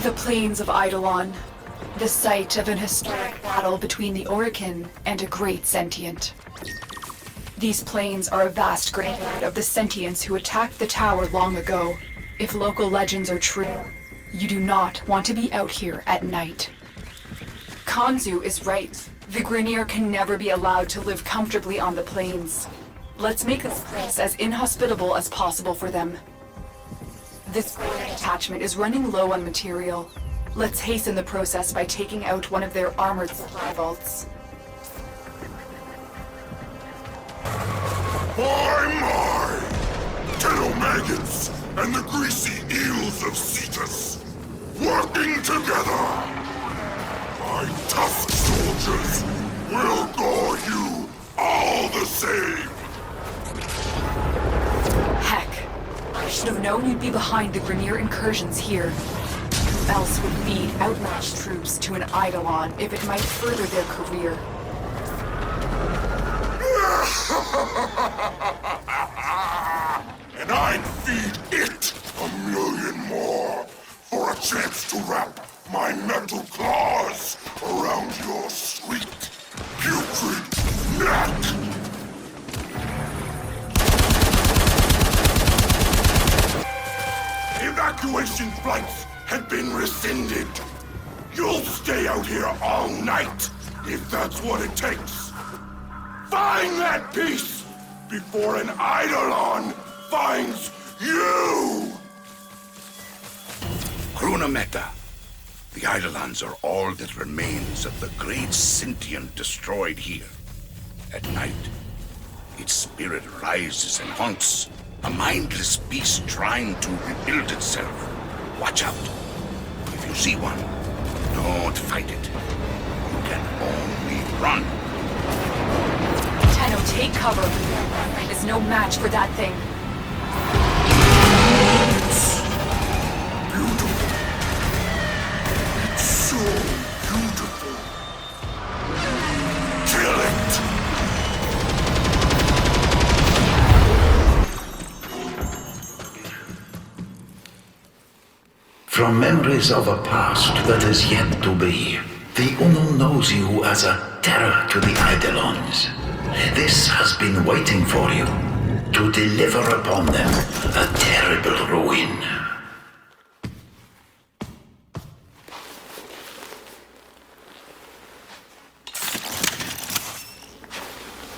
The plains of Eidolon, the site of an historic battle between the Orichan and a great sentient. These plains are a vast graveyard of the sentients who attacked the tower long ago. If local legends are true, you do not want to be out here at night. Kanzu is right. The Grineer can never be allowed to live comfortably on the plains. Let's make this place as inhospitable as possible for them. This detachment is running low on material. Let's hasten the process by taking out one of their armored supply vaults. My! Tail maggots and the greasy eels of Cetus, working together! My tusk soldiers will gore you all the same! Heck, I should have known you'd be behind the Grineer incursions here. Who else would feed outmatched troops to an Eidolon if it might further their career? And I'd feed it 1,000,000 more for a chance to wrap my metal claws around your sweet, putrid neck! Evacuation flights have been rescinded. You'll stay out here all night, if that's what it takes. Find that piece before an Eidolon finds you! Krunameta. The Eidolons are all that remains of the great sentient destroyed here. At night, its spirit rises and haunts, a mindless beast trying to rebuild itself. Watch out. If you see one, don't fight it. You can only run. Tenno, take cover. Warframe is no match for that thing. It's beautiful. It's so beautiful. Kill it! From memories of a past that is yet to be, the Unknown knows you as a terror to the Eidolons. This has been waiting for you, to deliver upon them a terrible ruin.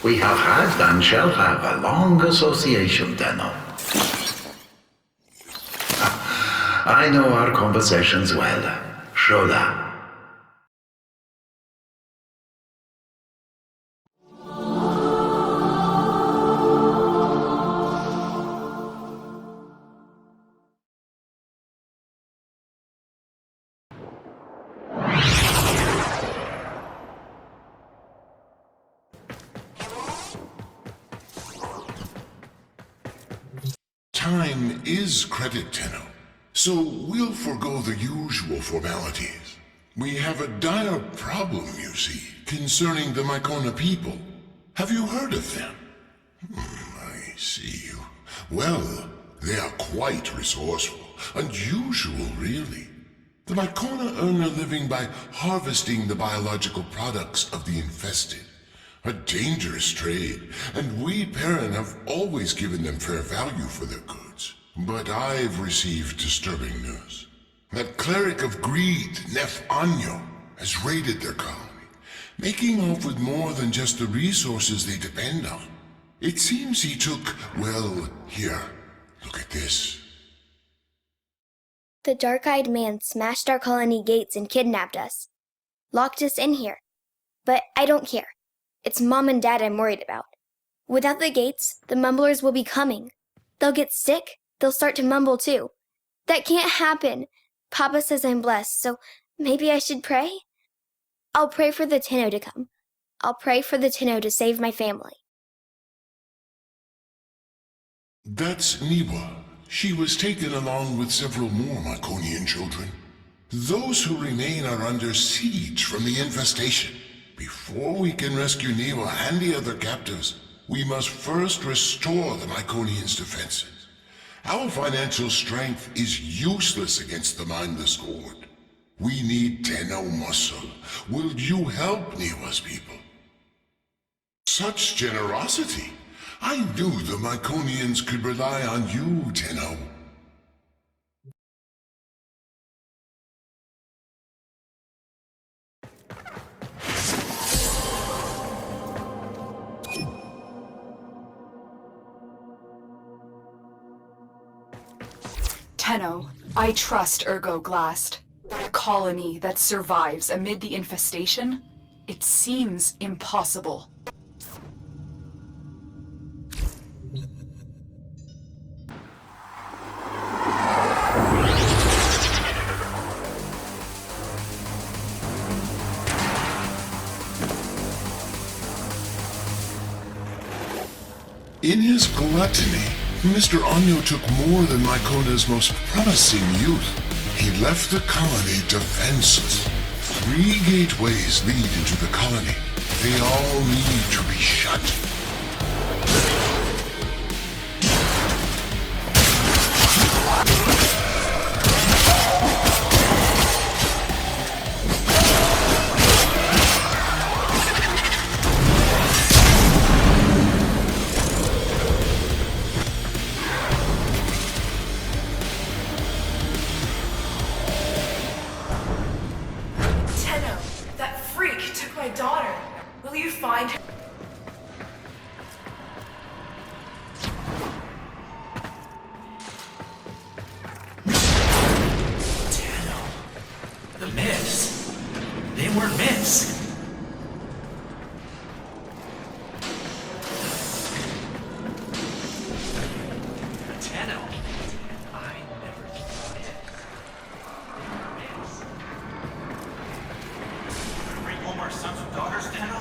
We have had and shall have a long association, Tenno. I know our conversations well, Shola. Time is credit, Tenno. So we'll forego the usual formalities. We have a dire problem, you see, concerning the Mycona people. Have you heard of them? I see. Well, they are quite resourceful. Unusual, really. The Mycona earn their living by harvesting the biological products of the infested. A dangerous trade, and we Perrin have always given them fair value for their goods. But I've received disturbing news. That cleric of greed, Nef Anyo, has raided their colony, making off with more than just the resources they depend on. It seems he took, well, here, look at this. The dark-eyed man smashed our colony gates and kidnapped us. Locked us in here. But I don't care. It's Mom and Dad I'm worried about. Without the gates, the mumblers will be coming. They'll get sick. They'll start to mumble too. That can't happen. Papa says I'm blessed, so maybe I should pray? I'll pray for the Tenno to come. I'll pray for the Tenno to save my family. That's Niwa. She was taken along with several more Myconian children. Those who remain are under siege from the infestation. Before we can rescue Niwa and the other captives, we must first restore the Myconians' defenses. Our financial strength is useless against the mindless horde. We need Tenno muscle. Will you help Niwa's people? Such generosity! I knew the Myconians could rely on you, Tenno. Tenno, I trust Ergo Glast. A colony that survives amid the infestation? It seems impossible. In his gluttony, Mr. Anyo took more than Mycona's most promising youth. He left the colony defenseless. 3 gateways lead into the colony. They all need to be shut. Will you find her? Tenno. The myths. They weren't myths. Tenno. I never thought it. Myths. Bring home our sons and daughters, Tenno?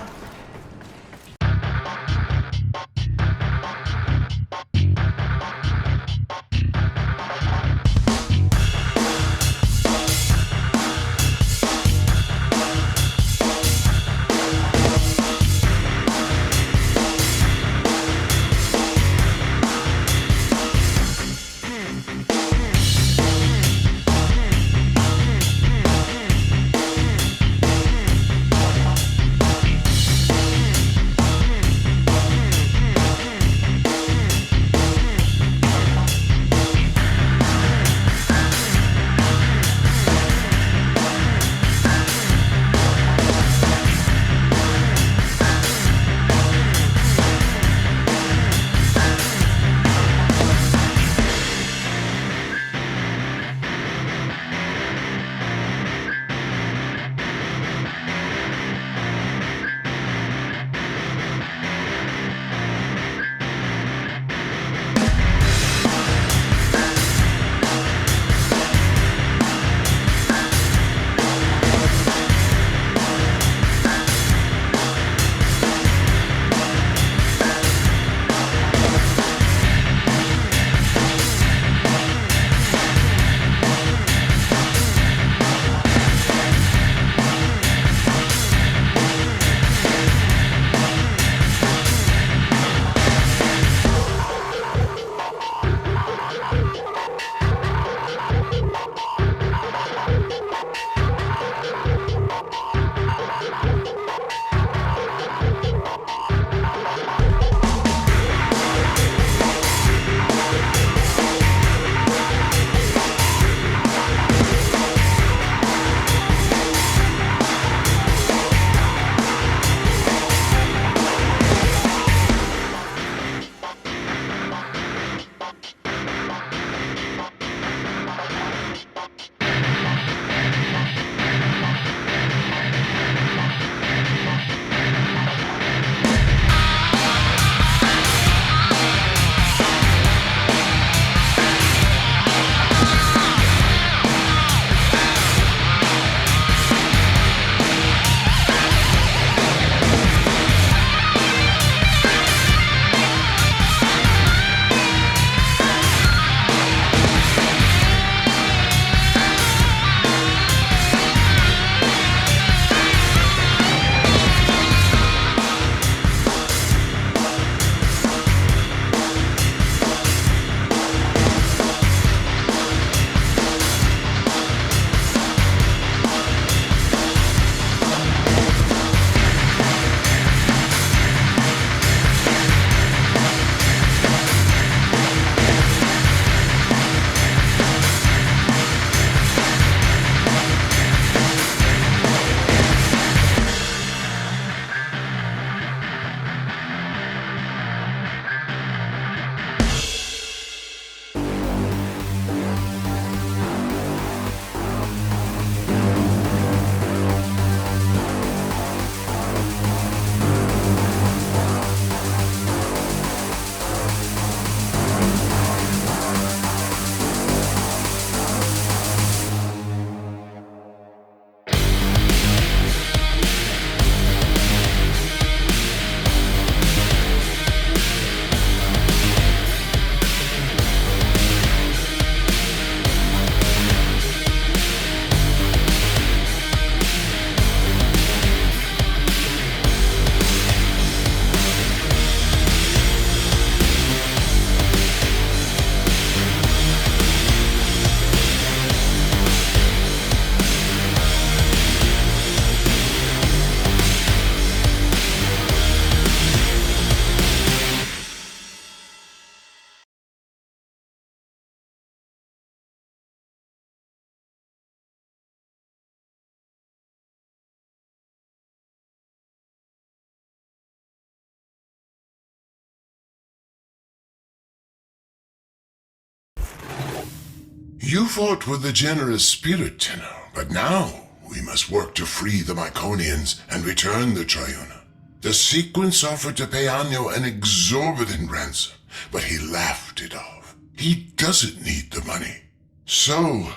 You fought with a generous spirit, Tenno, but now we must work to free the Myconians and return the Triuna. The sequence offered to pay Anyo an exorbitant ransom, but he laughed it off. He doesn't need the money. So,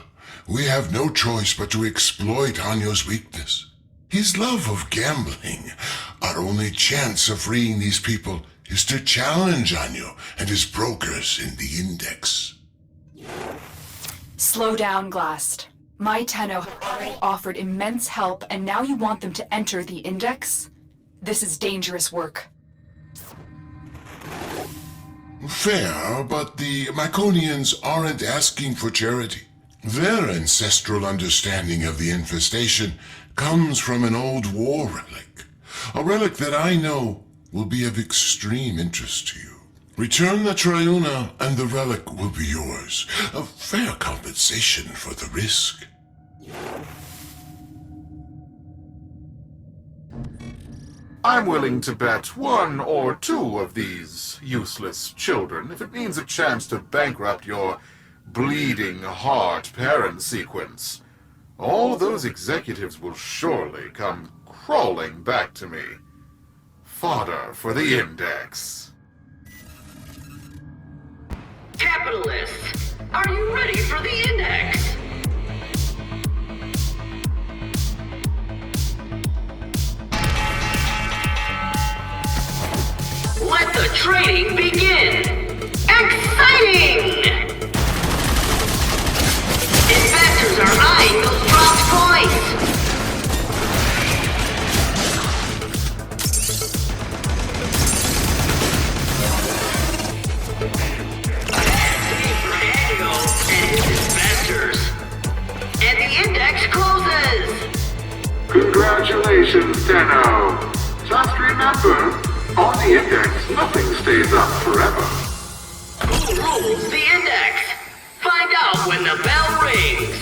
we have no choice but to exploit Anyo's weakness. His love of gambling. Our only chance of freeing these people is to challenge Anyo and his brokers in the Index. Slow down, Glast. My Tenno have already offered immense help, and now you want them to enter the Index? This is dangerous work. Fair, but the Myconians aren't asking for charity. Their ancestral understanding of the infestation comes from an old war relic. A relic that I know will be of extreme interest to you. Return the Triuna and the relic will be yours. A fair compensation for the risk. I'm willing to bet one or two of these useless children if it means a chance to bankrupt your bleeding heart parent sequence. All those executives will surely come crawling back to me. Fodder for the Index. Capitalists, are you ready for the Index? Let the trading begin! Exciting! Investors are eyeing those dropped points! For Ergo and his investors. And the Index closes! Congratulations, Tenno. Just remember, on the Index, nothing stays up forever. Who rules the Index? Find out when the bell rings.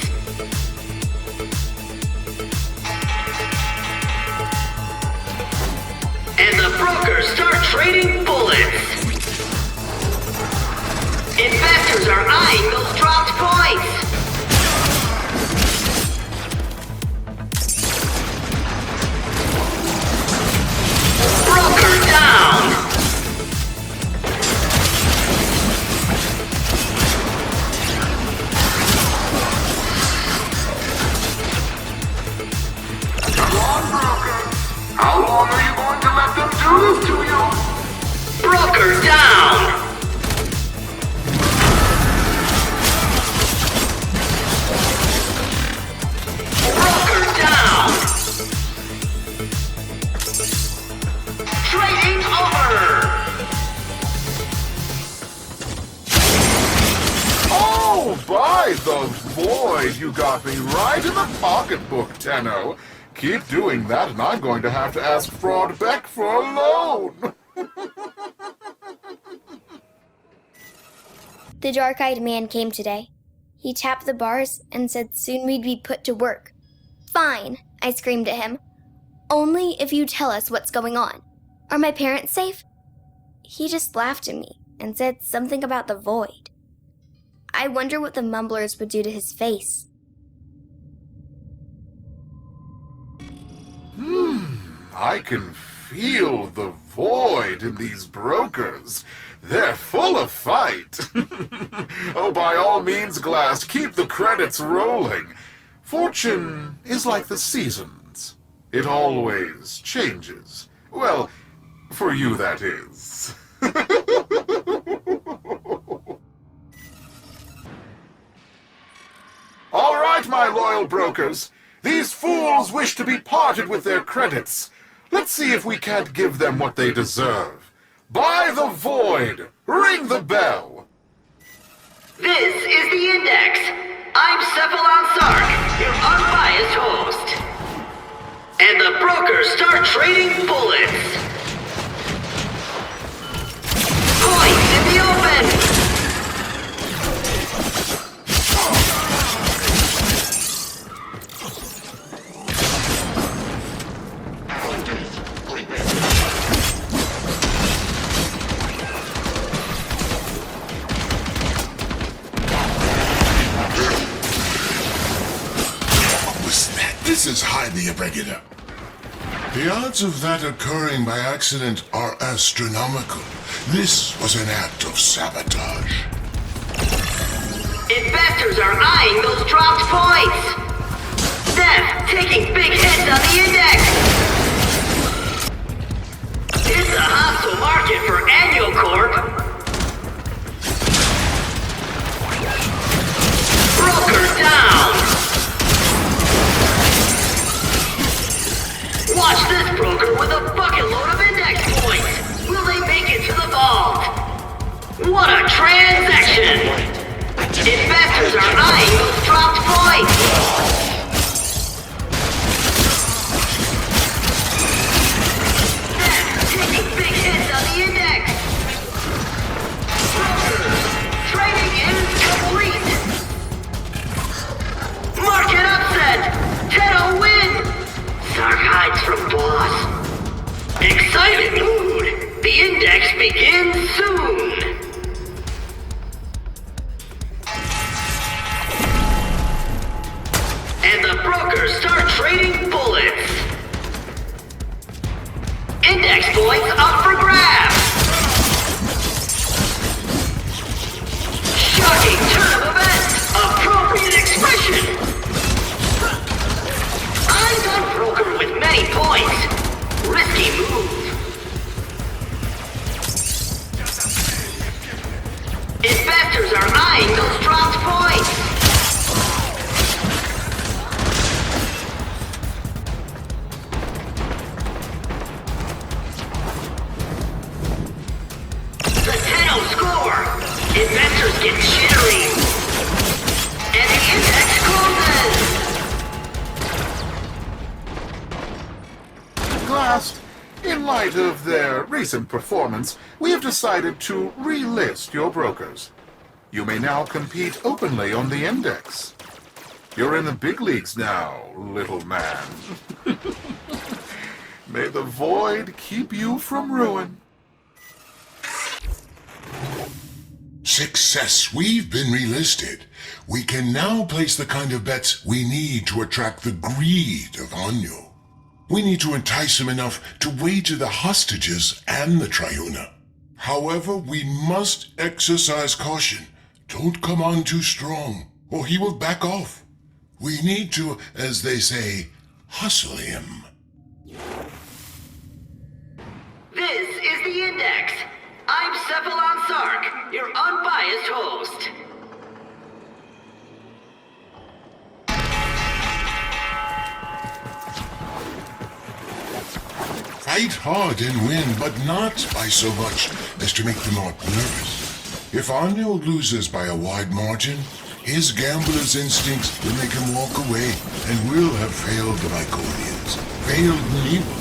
And the brokers start trading bullets. Investors are eyeing those dropped points. Broker down. How long are you going to let them do this to you? Broker down. Broker down. Trading over. Oh, by the void, you got me right in the pocketbook, Tenno. Keep doing that, and I'm going to have to ask Fraud Beck for a loan. The dark-eyed man came today. He tapped the bars and said soon we'd be put to work. Fine, I screamed at him. Only if you tell us what's going on. Are my parents safe? He just laughed at me and said something about the void. I wonder what the mumblers would do to his face. I can feel the void in these brokers. They're full of fight. Oh, by all means, Glast, keep the credits rolling. Fortune is like the seasons. It always changes. Well, for you, that is. All right, my loyal brokers. These fools wish to be parted with their credits. Let's see if we can't give them what they deserve. Buy the void! Ring the bell! This is the Index. I'm Cephalon Sark, your unbiased host. And the brokers start trading bullets. Coins in the open! This is highly irregular. The odds of that occurring by accident are astronomical. This was an act of sabotage. Investors are eyeing those dropped points. Them taking big hits on the index. It's a hostile market for Annual Corp. Broker down. Watch this broker with a bucket load of index points. Will they make it to the vault? What a transaction! Investors are eyeing those dropped points. Taking big hits on the index. Brokers, trading is complete. Market upset. Tenno win. Sark hides from boss. Excited mood. The index begins soon. And the brokers start trading bullets. Index points up for grabs. Shocking turn of events. Appropriate expression. Eyes on broker with many points. Risky move. Investors are eyeing those dropped points. The Tenno score. Investors get jittery. And the index closes. Glast, in light of their recent performance, we have decided to relist your brokers. You may now compete openly on the index. You're in the big leagues now, little man. May the void keep you from ruin. Success. We've been relisted. We can now place the kind of bets we need to attract the greed of Anyo. We need to entice him enough to wager the hostages and the Triuna. However, we must exercise caution. Don't come on too strong, or he will back off. We need to, as they say, hustle him. This is the Index. I'm Cephalon Sark, your unbiased host. Fight hard and win, but not by so much as to make them more nervous. If Anyo loses by a wide margin, his gambler's instincts will make him walk away, and we'll have failed the Myconians, failed Niwa.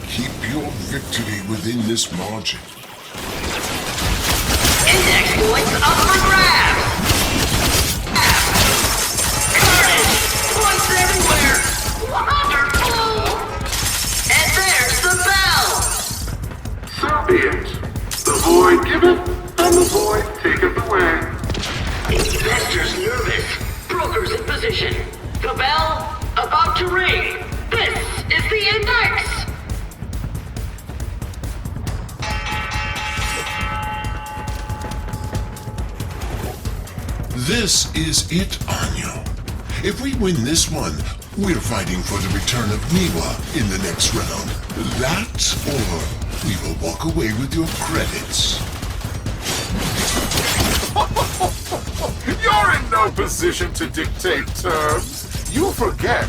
Keep your victory within this margin. Index points up for grabs! Carnage! Points everywhere! Wonderful! And there's the bell! So be it. The void giveth, and the void taketh away. Investors nervous. Brokers in position. The bell about to ring. This is the Index! This is it, Anyo. If we win this one, we're fighting for the return of Niwa in the next round. That, or we will walk away with your credits. You're in no position to dictate terms. You forget,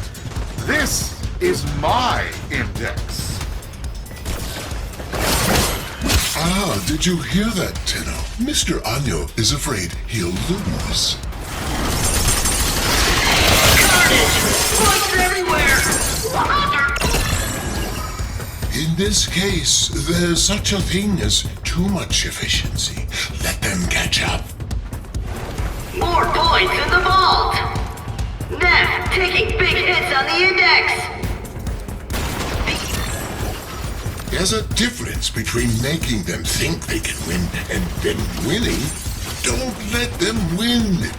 this is my index. Ah, did you hear that, Tenno? Mr. Anyo is afraid he'll lose. Carnage! Points everywhere! In this case, there's such a thing as too much efficiency. Let them catch up. More points in the vault! Neff taking big hits on the Index! There's a difference between making them think they can win and then winning. Don't let them win.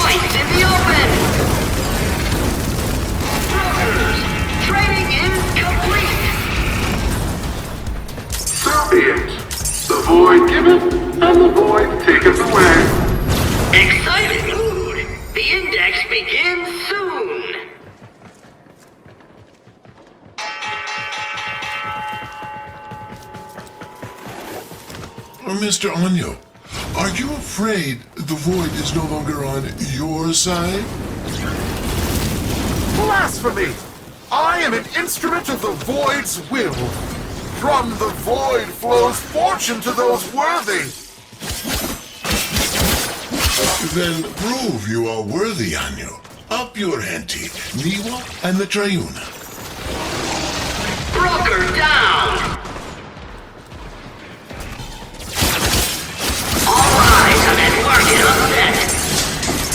points in the open! Brokers, trading is complete! So be it. The void giveth, and the void taketh away. Excited mood! The index begins soon! Mr. Anyo, are you afraid the void is no longer on your side? Blasphemy! I am an instrument of the void's will. From the void flows fortune to those worthy. Then prove you are worthy, Anyo. Up your ante, Niwa and the Triuna. Broker down! All rise on that market upset!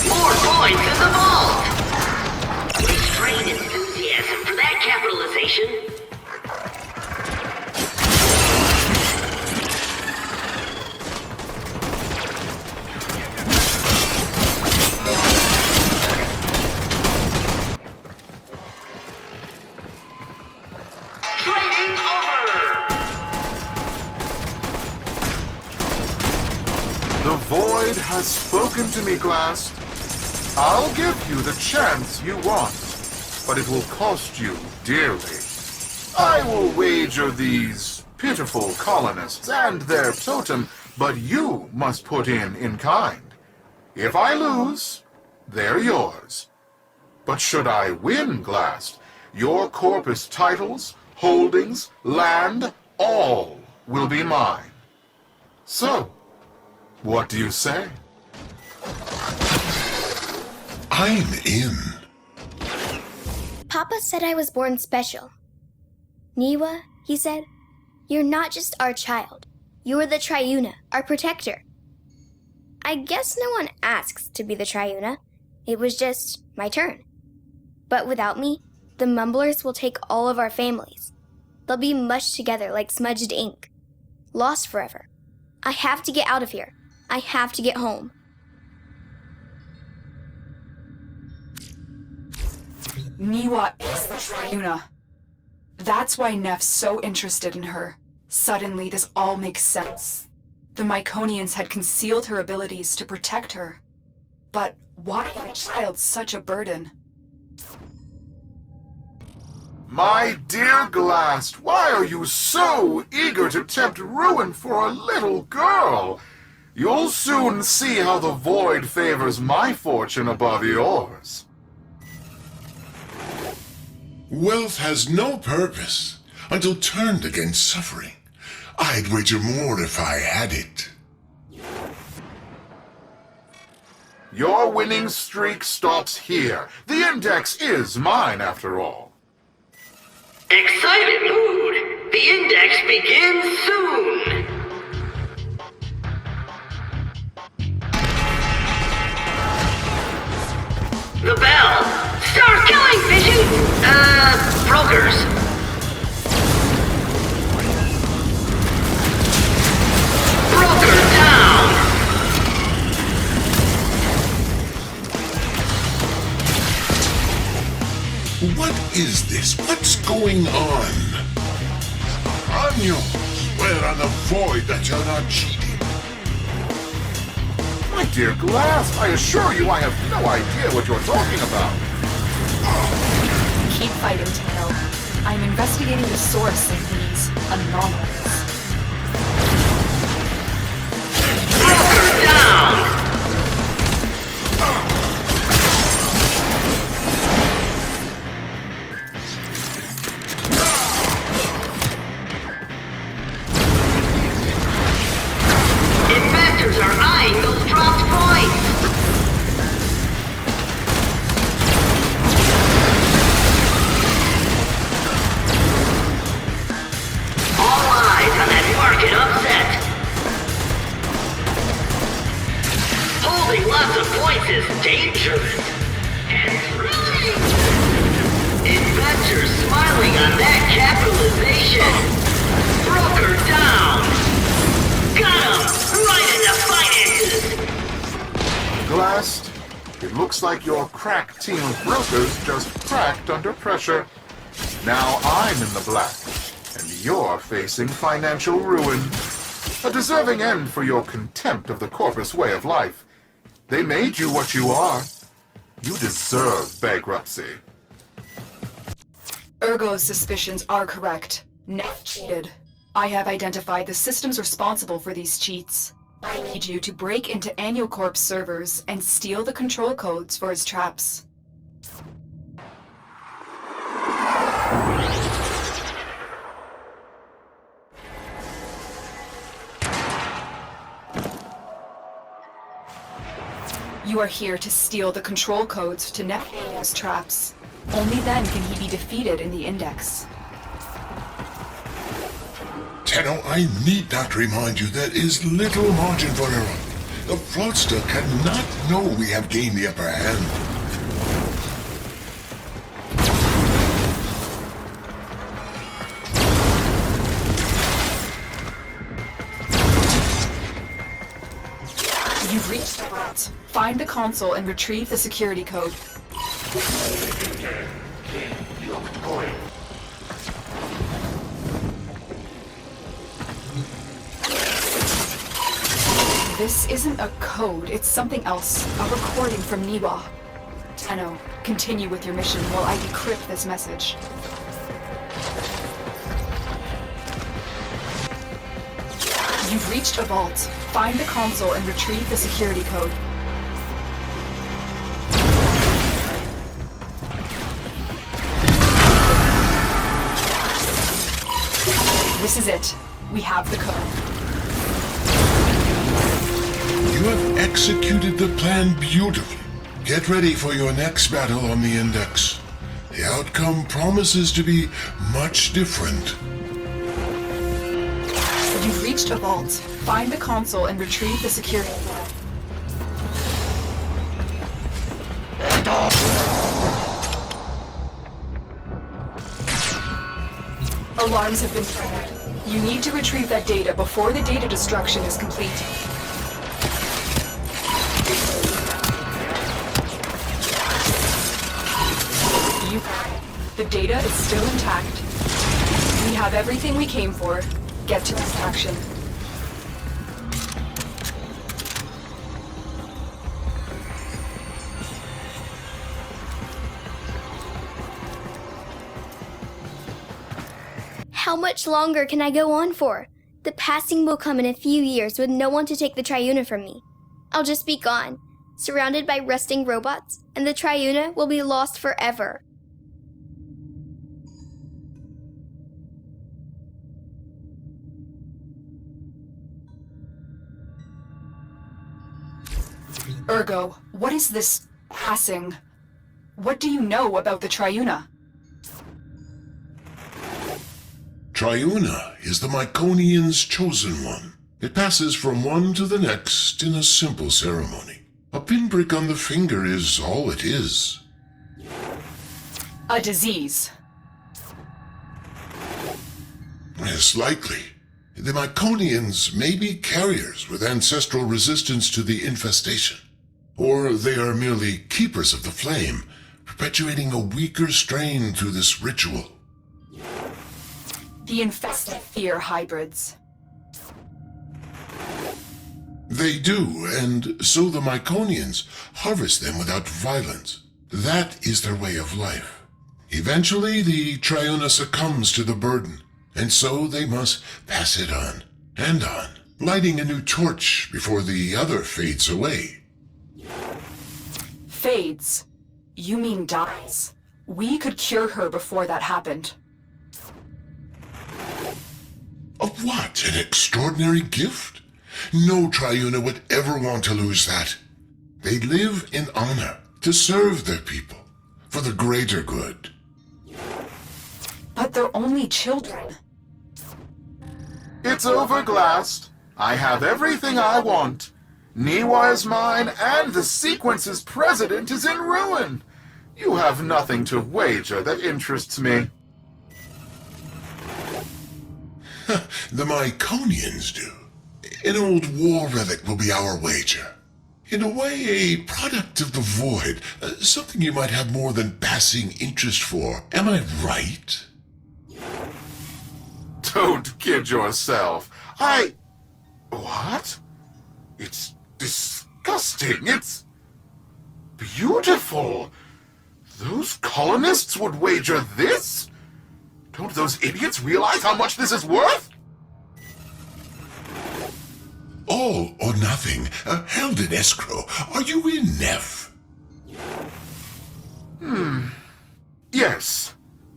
More points in the vault! Restrained enthusiasm for that capitalization. Trading over! The void has spoken to me, Glast. I'll give you the chance you want, but it will cost you dearly. I will wager these pitiful colonists and their totem, but you must put in kind. If I lose, they're yours. But should I win, Glast, your corpus titles, holdings, land, all will be mine. So, what do you say? I'm in. Papa said I was born special. Niwa, he said, you're not just our child. You're the Triuna, our protector. I guess no one asks to be the Triuna. It was just my turn. But without me, the Mumblers will take all of our families. They'll be mushed together like smudged ink. Lost forever. I have to get out of here. I have to get home. Niwa is the Triuna. That's why Neff's so interested in her. Suddenly, this all makes sense. The Myconians had concealed her abilities to protect her. But why give a child such a burden? My dear Glast, why are you so eager to tempt ruin for a little girl? You'll soon see how the void favors my fortune above yours. Wealth has no purpose until turned against suffering. I'd wager more if I had it. Your winning streak stops here. The index is mine, after all. Excited mood! The index begins soon! The bell! Start killing, fishy! Brokers. Broker down! What is this? What's going on? Anyo, swear on the void that you're not cheating. My dear Glast, I assure you I have no idea what you're talking about. Keep fighting, Tail. I'm investigating the source of these anomalies. Broker down! Investors are eyeing those dropped points! All eyes on that market upset! Holding lots of points is dangerous and thrilling! Investors smiling on that capitalization! Broker down! Got him! Right in the finances! Glast, It looks like your crack team of brokers just cracked under pressure. Now I'm in the black, and you're facing financial ruin. A deserving end for your contempt of the Corpus way of life. They made you what you are. You deserve bankruptcy. Ergo's suspicions are correct. Neff cheated. I have identified the systems responsible for these cheats. I need you to break into Annualcorp's servers and steal the control codes for his traps. You are here to steal the control codes to Neptune's traps. Only then can he be defeated in the Index. Tenno, I need not remind you there is little margin for error. The fraudster cannot know we have gained the upper hand. You've reached the vault. Find the console and retrieve the security code. This isn't a code, it's something else. A recording from Niwa. Tenno, continue with your mission while I decrypt this message. You've reached a vault. Find the console and retrieve the security code. This is it. We have the code. You have executed the plan beautifully. Get ready for your next battle on the Index. The outcome promises to be much different. You've reached a vault. Find the console and retrieve the security code. Alarms have been triggered. You need to retrieve that data before the data destruction is complete. The data is still intact. We have everything we came for. Get to extraction. How much longer can I go on for? The passing will come in a few years with no one to take the Triuna from me. I'll just be gone, surrounded by rusting robots, and the Triuna will be lost forever. Ergo, what is this passing? What do you know about the Triuna? Triuna is the Myconian's chosen one. It passes from one to the next in a simple ceremony. A pinprick on the finger is all it is. A disease. Yes, likely. The Myconians may be carriers with ancestral resistance to the infestation. Or they are merely keepers of the flame, perpetuating a weaker strain through this ritual. The infested fear hybrids. They do, and so the Myconians harvest them without violence. That is their way of life. Eventually, the Triuna succumbs to the burden, and so they must pass it on, and on, lighting a new torch before the other fades away. Fades? You mean dies? We could cure her before that happened. Of what? An extraordinary gift? No Triuna would ever want to lose that. They live in honor, to serve their people, for the greater good. But they're only children. It's over, Glast. I have everything I want. Niwa is mine, and the Sequence's president is in ruin. You have nothing to wager that interests me. The Myconians do. An old war relic will be our wager. In a way, a product of the void. Something you might have more than passing interest for. Am I right? Don't kid yourself. What? It's disgusting. It's beautiful. Those colonists would wager this? Don't those idiots realize how much this is worth? All or nothing. Held in escrow. Are you in, Neff? Yes.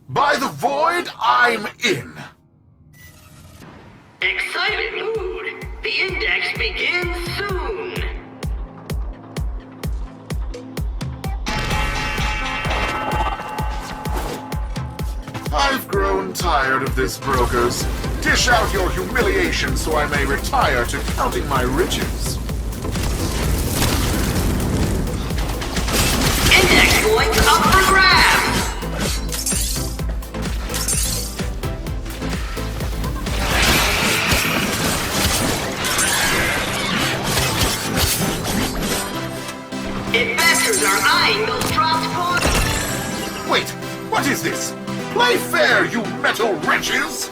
By the void, I'm in. Excited mood. The index begins soon. I've grown tired of this, brokers. Dish out your humiliation so I may retire to counting my riches. Index points up for grabs. Investors are eyeing those dropped points. Wait, what is this? Play fair, you metal wretches!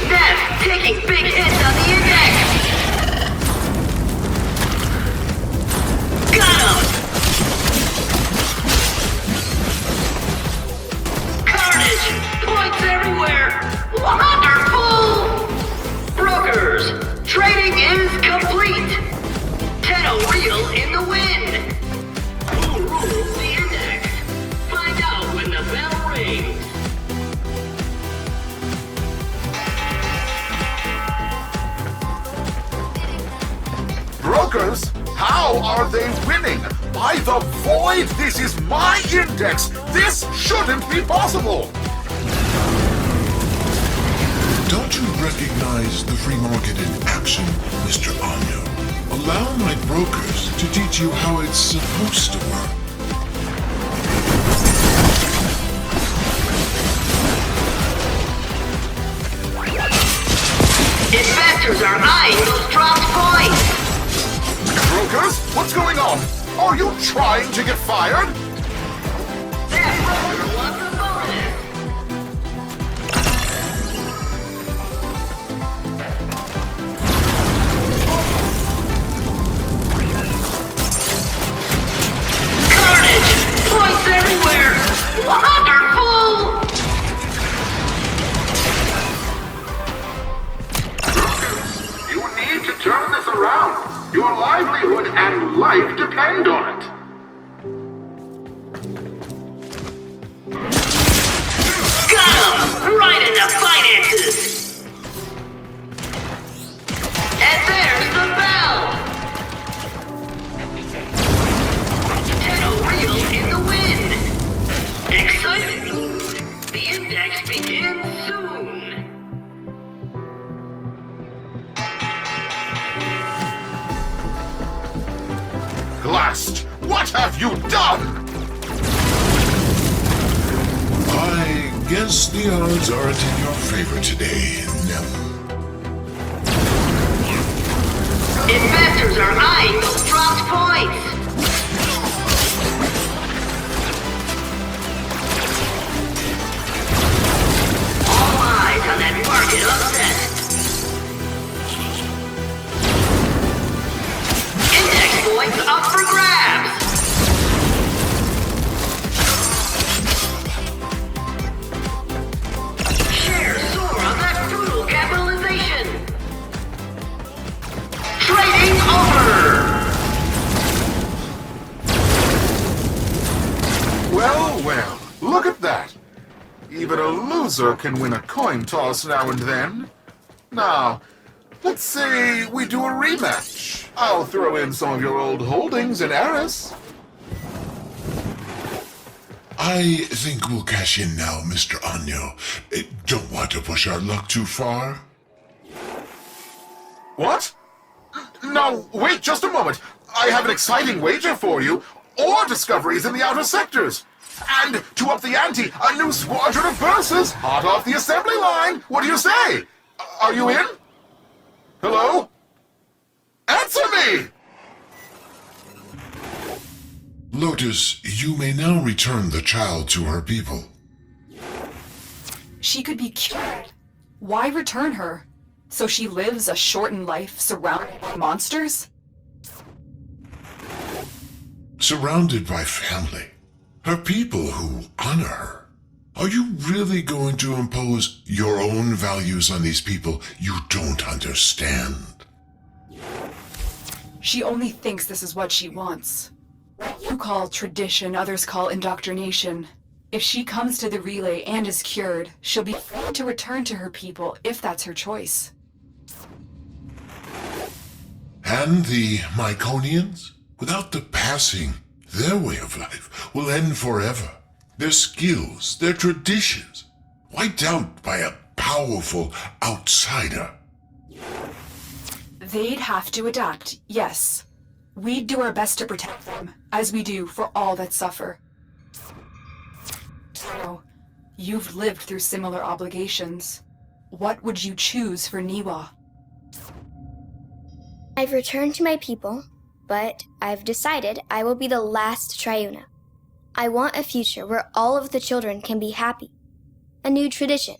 Neff taking big hits on the index. Got him. Carnage. Points everywhere. Wonderful. Brokers. Trading is complete. Tenno reel in the wind. Who rules the index? Find out when the bell rings. Brokers? How are they winning? By the void, this is my index! This shouldn't be possible! Don't you recognize the free market in action, Mr. Anyo? Allow my brokers to teach you how it's supposed to work. Investors are eyeing those dropped points. Brokers, what's going on? Are you trying to get fired? That broker wants a bonus. Carnage! Points everywhere! Wonderful! You need to turn this around. Your livelihood and life depend on it. Got him! Right in the finances! And there's the bell! Tenno reel in the wind! Excited! The index begins soon! Glast, what have you done? I guess the odds aren't in your favor today, Neff. Investors are eyeing those dropped points! All eyes on that market upset! Index points up for grabs! Shares soar on that brutal capitalization! Trading over! Well, well, look at that. Even a loser can win a coin toss now and then. Now, let's say we do a rematch. I'll throw in some of your old holdings in Eris. I think we'll cash in now, Mr. Anyo. Don't want to push our luck too far. What? No, wait just a moment. I have an exciting wager for you. Ore discoveries in the outer sectors. And to up the ante, a new squadron of verses hot off the assembly line. What do you say? Are you in? Hello? Answer me! Lotus, you may now return the child to her people. She could be cured. Why return her? So she lives a shortened life surrounded by monsters? Surrounded by family, her people who honor her. Are you really going to impose your own values on these people you don't understand? She only thinks this is what she wants. What you call tradition, others call indoctrination. If she comes to the relay and is cured, she'll be free to return to her people if that's her choice. And the Myconians? Without the passing, their way of life will end forever. Their skills, their traditions, wiped out by a powerful outsider. They'd have to adapt, yes. We'd do our best to protect them, as we do for all that suffer. So, you've lived through similar obligations. What would you choose for Niwa? I've returned to my people, but I've decided I will be the last Triuna. I want a future where all of the children can be happy. A new tradition.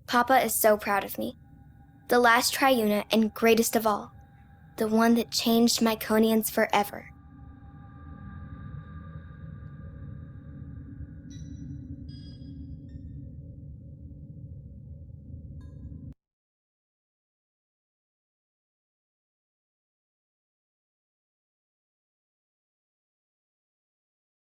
Papa is so proud of me. The last Triuna and greatest of all. The one that changed Myconians forever.